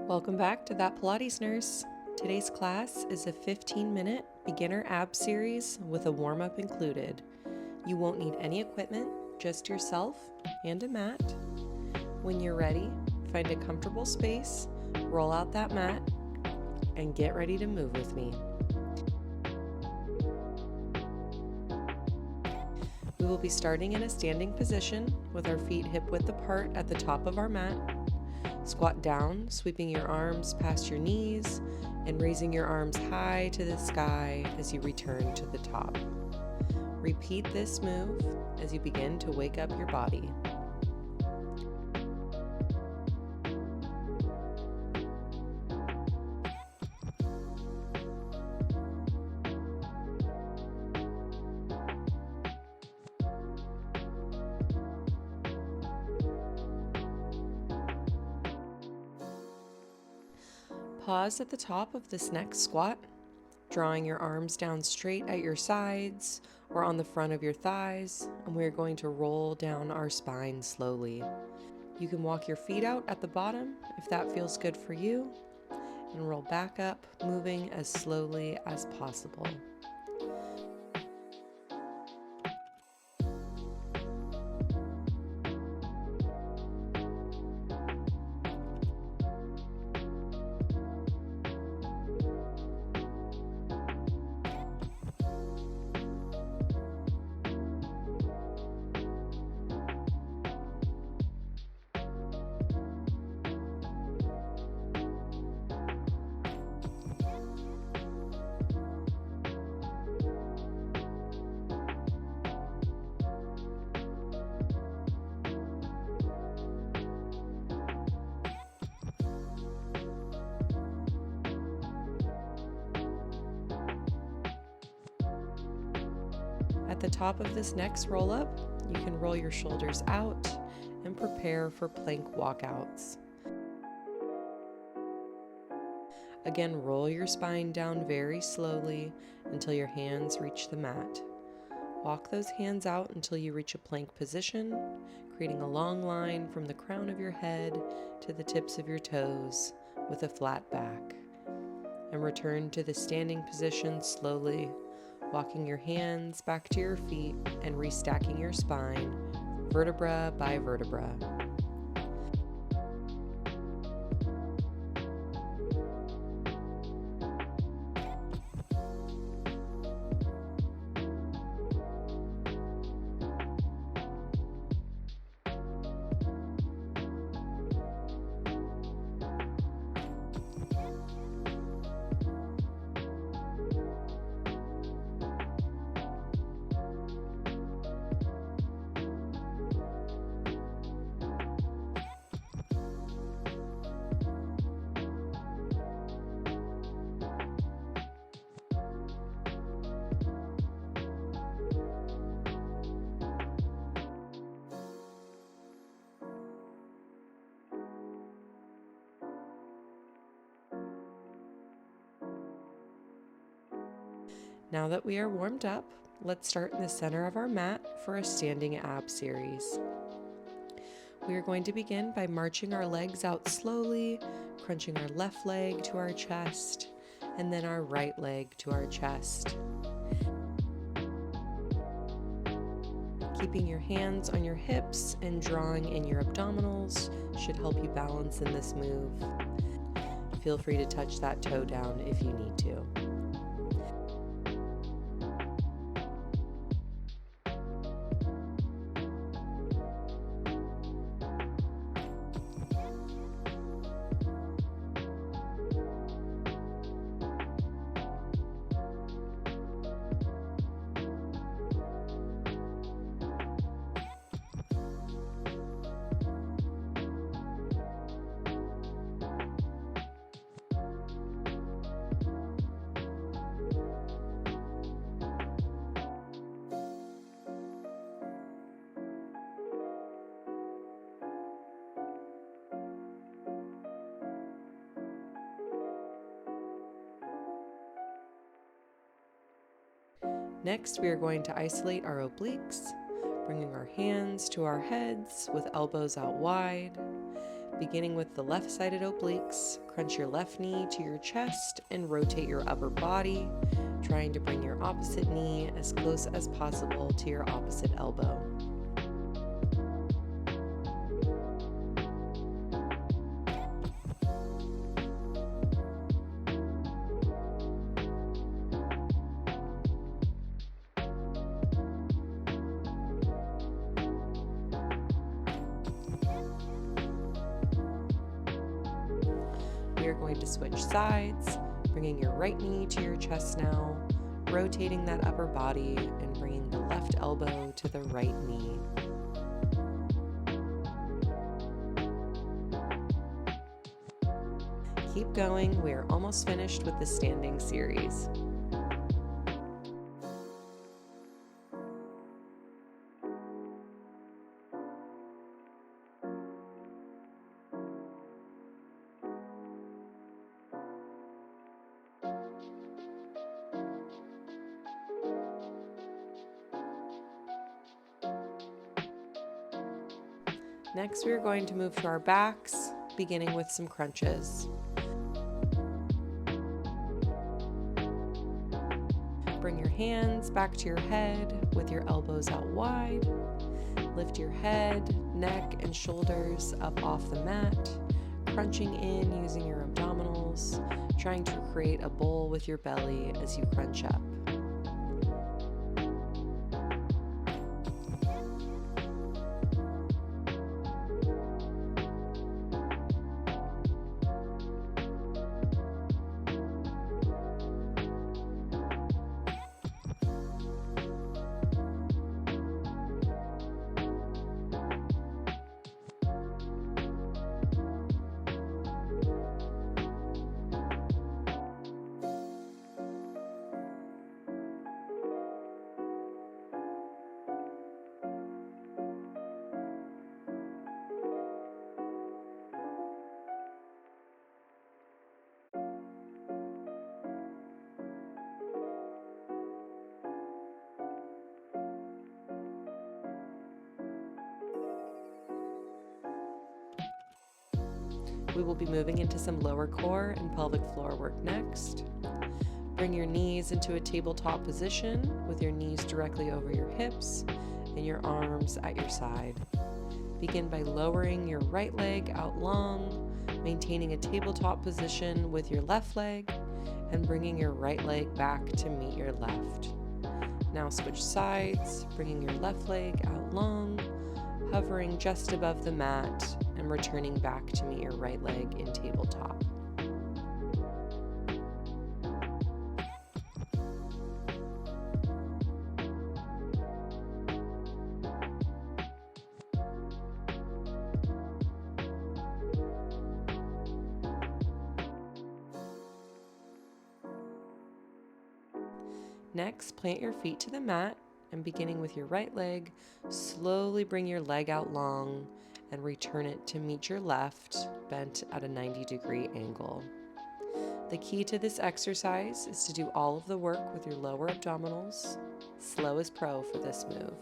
Welcome back to That Pilates Nurse. Today's class is a 15-minute beginner ab series with a warm-up included. You won't need any equipment, just yourself and a mat. When you're ready, find a comfortable space, roll out that mat, and get ready to move with me. We will be starting in a standing position with our feet hip-width apart at the top of our mat. Squat down, sweeping your arms past your knees and raising your arms high to the sky as you return to the top. Repeat this move as you begin to wake up your body. Pause at the top of this next squat, drawing your arms down straight at your sides or on the front of your thighs, and we're going to roll down our spine slowly. You can walk your feet out at the bottom if that feels good for you, and roll back up, moving as slowly as possible. At the top of this next roll up, you can roll your shoulders out and prepare for plank walkouts. Again, roll your spine down very slowly until your hands reach the mat. Walk those hands out until you reach a plank position, creating a long line from the crown of your head to the tips of your toes with a flat back. And return to the standing position slowly, walking your hands back to your feet and restacking your spine, vertebra by vertebra. Now that we are warmed up, let's start in the center of our mat for a standing ab series. We are going to begin by marching our legs out slowly, crunching our left leg to our chest, and then our right leg to our chest. Keeping your hands on your hips and drawing in your abdominals should help you balance in this move. Feel free to touch that toe down if you need to. Next, we are going to isolate our obliques, bringing our hands to our heads with elbows out wide. Beginning with the left-sided obliques, crunch your left knee to your chest and rotate your upper body, trying to bring your opposite knee as close as possible to your opposite elbow. We are going to switch sides, bringing your right knee to your chest now, rotating that upper body and bringing the left elbow to the right knee. Keep going, we are almost finished with the standing series. Next, we are going to move to our backs, beginning with some crunches. Bring your hands back to your head with your elbows out wide. Lift your head, neck, and shoulders up off the mat, crunching in using your abdominals, trying to create a bowl with your belly as you crunch up. We will be moving into some lower core and pelvic floor work next. Bring your knees into a tabletop position with your knees directly over your hips and your arms at your side. Begin by lowering your right leg out long, maintaining a tabletop position with your left leg, and bringing your right leg back to meet your left. Now switch sides, bringing your left leg out long, hovering just above the mat, and returning back to meet your right leg in tabletop. Next, plant your feet to the mat and beginning with your right leg, slowly bring your leg out long and return it to meet your left, bent at a 90-degree angle. The key to this exercise is to do all of the work with your lower abdominals. Slow is pro for this move.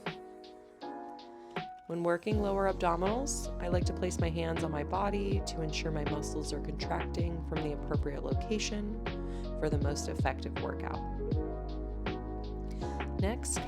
When working lower abdominals, I like to place my hands on my body to ensure my muscles are contracting from the appropriate location for the most effective workout. Next,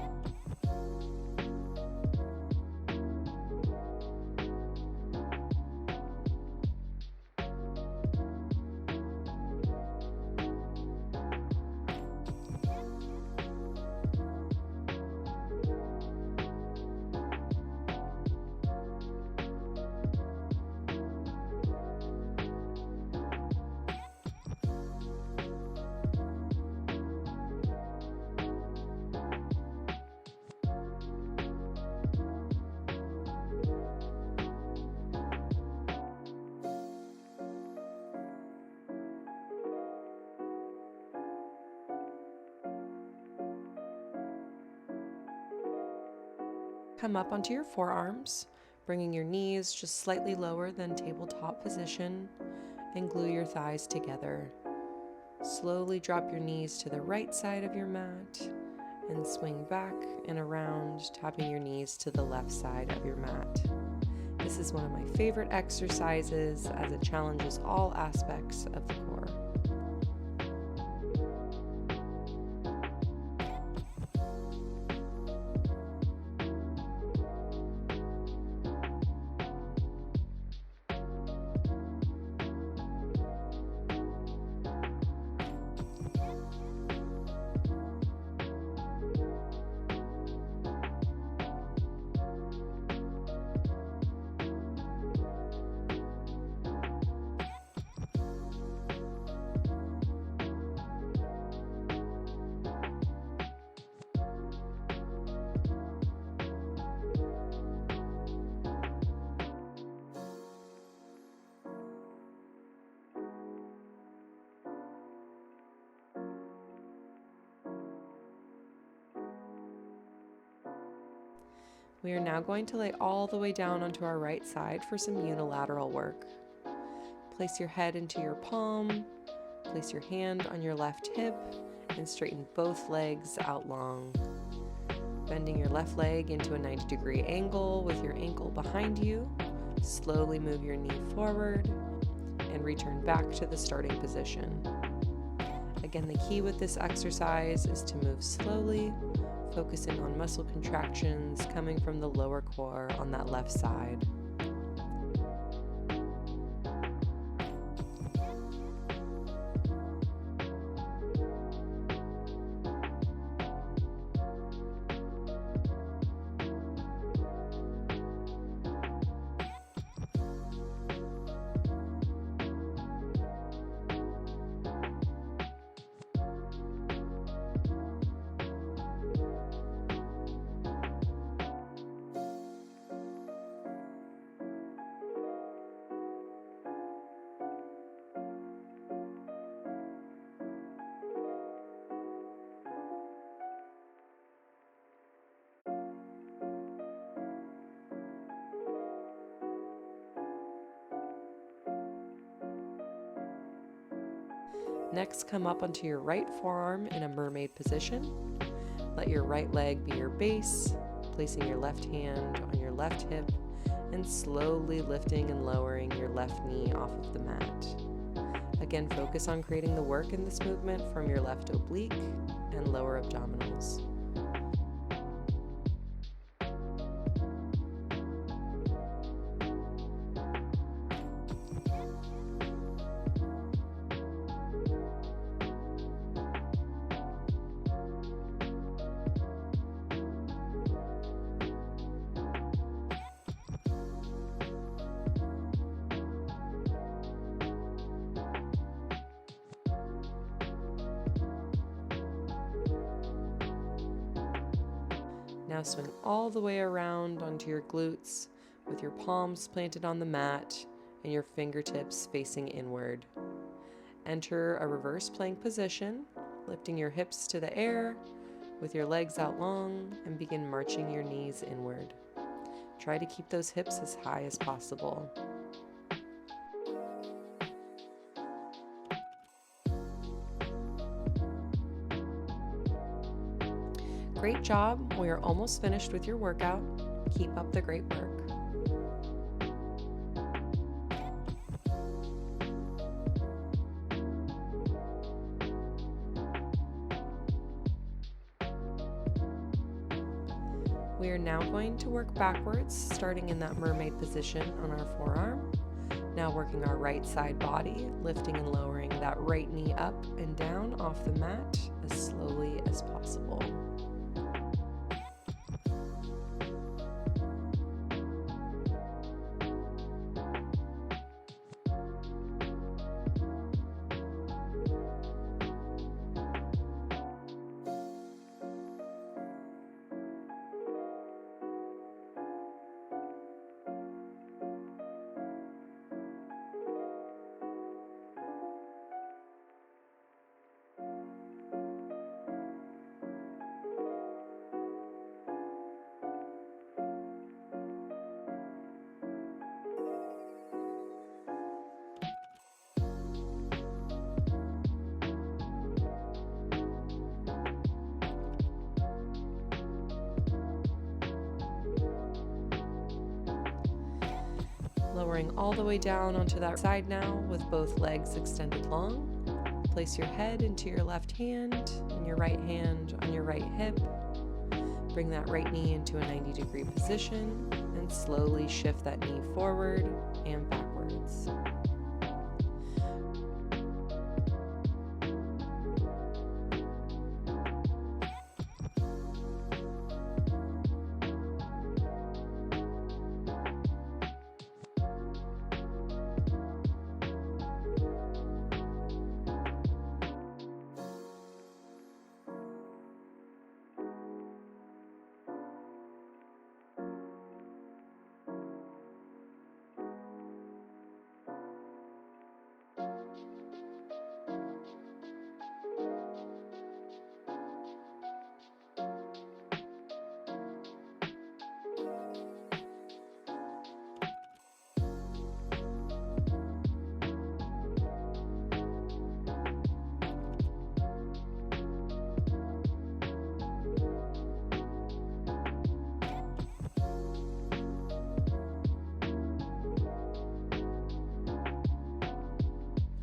come up onto your forearms, bringing your knees just slightly lower than tabletop position, and glue your thighs together. Slowly drop your knees to the right side of your mat and swing back and around, tapping your knees to the left side of your mat. This is one of my favorite exercises as it challenges all aspects of the core. We are now going to lay all the way down onto our right side for some unilateral work. Place your head into your palm, place your hand on your left hip, and straighten both legs out long. Bending your left leg into a 90-degree angle with your ankle behind you, slowly move your knee forward and return back to the starting position. Again, the key with this exercise is to move slowly, focusing on muscle contractions coming from the lower core on that left side. Next, come up onto your right forearm in a mermaid position. Let your right leg be your base, placing your left hand on your left hip and slowly lifting and lowering your left knee off of the mat. Again, focus on creating the work in this movement from your left oblique and lower abdominals. Now swing all the way around onto your glutes with your palms planted on the mat and your fingertips facing inward. Enter a reverse plank position, lifting your hips to the air with your legs out long and begin marching your knees inward. Try to keep those hips as high as possible. Great job. We are almost finished with your workout. Keep up the great work. We are now going to work backwards, starting in that mermaid position on our forearm. Now working our right side body, lifting and lowering that right knee up and down off the mat as slowly as possible. Lowering all the way down onto that side now with both legs extended long. Place your head into your left hand and your right hand on your right hip. Bring that right knee into a 90-degree position and slowly shift that knee forward and backwards.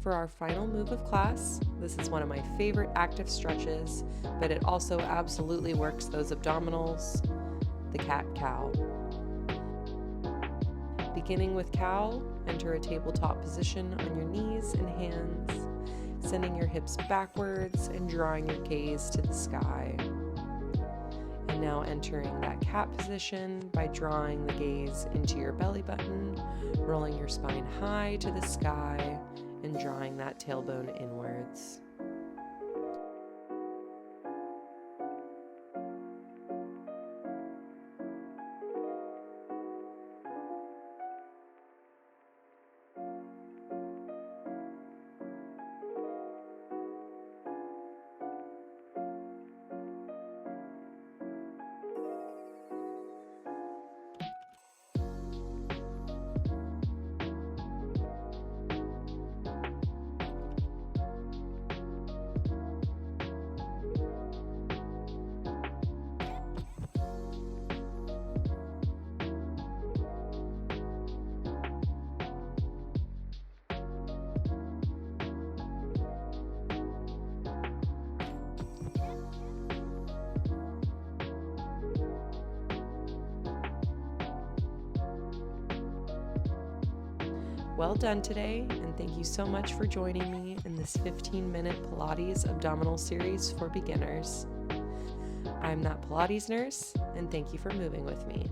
For our final move of class, this is one of my favorite active stretches, but it also absolutely works those abdominals, the cat-cow. Beginning with cow, enter a tabletop position on your knees and hands, sending your hips backwards and drawing your gaze to the sky. And now entering that cat position by drawing the gaze into your belly button, rolling your spine high to the sky, and drawing that tailbone inwards. Well done today, and thank you so much for joining me in this 15-minute Pilates abdominal series for beginners. I'm that Pilates nurse, and thank you for moving with me.